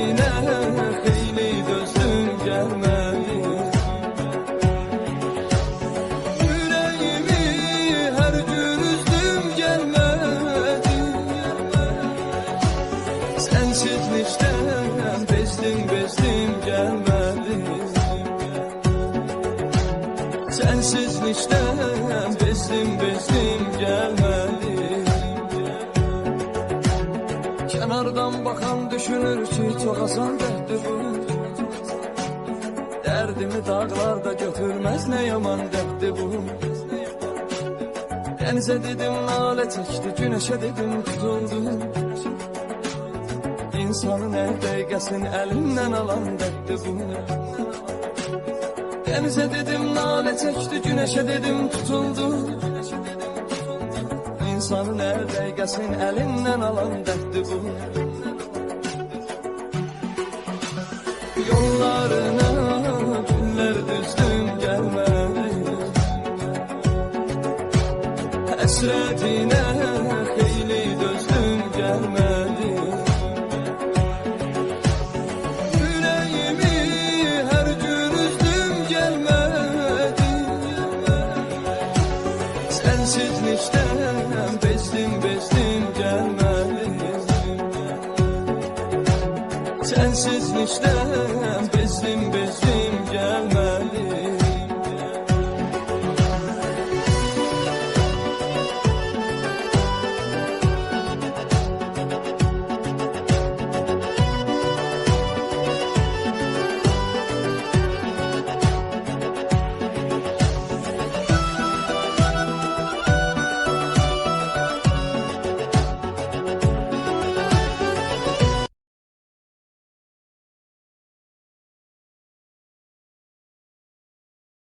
Həsrətinə xeyli dözdüm gəlmədi. Ürəyimi hər gün üzdüm gəlmədi. Sənsizlikdən bezdim gəlmədi. Sənsizlikdən bezdim gəlmədi. Kənardan baxan düşünür ki, çox asan dərddir bu. Dərdimi dağlarda götürməz, nə yaman dərddir bu. Dənizə dedim, nalə çəkdi, günəşə dedim, tutuldu. İnsanın hər dəqiqəsini əlindən alan dərddir bu. Dənizə dedim, nalə çəkdi, günəşə dedim, tutuldu. İnsanın hər dəqiqəsini əlindən alan dərddir bu. Yollarına günlər düzdüm gəlmədi. Həsrətinə xeyli dözdüm gəlmədi. Ürəyimi hər gün üzdüm gəlmədi. Sənsizlikdən bezdim gəlmədi. Sənsizlikdən bezdim gəlmədi.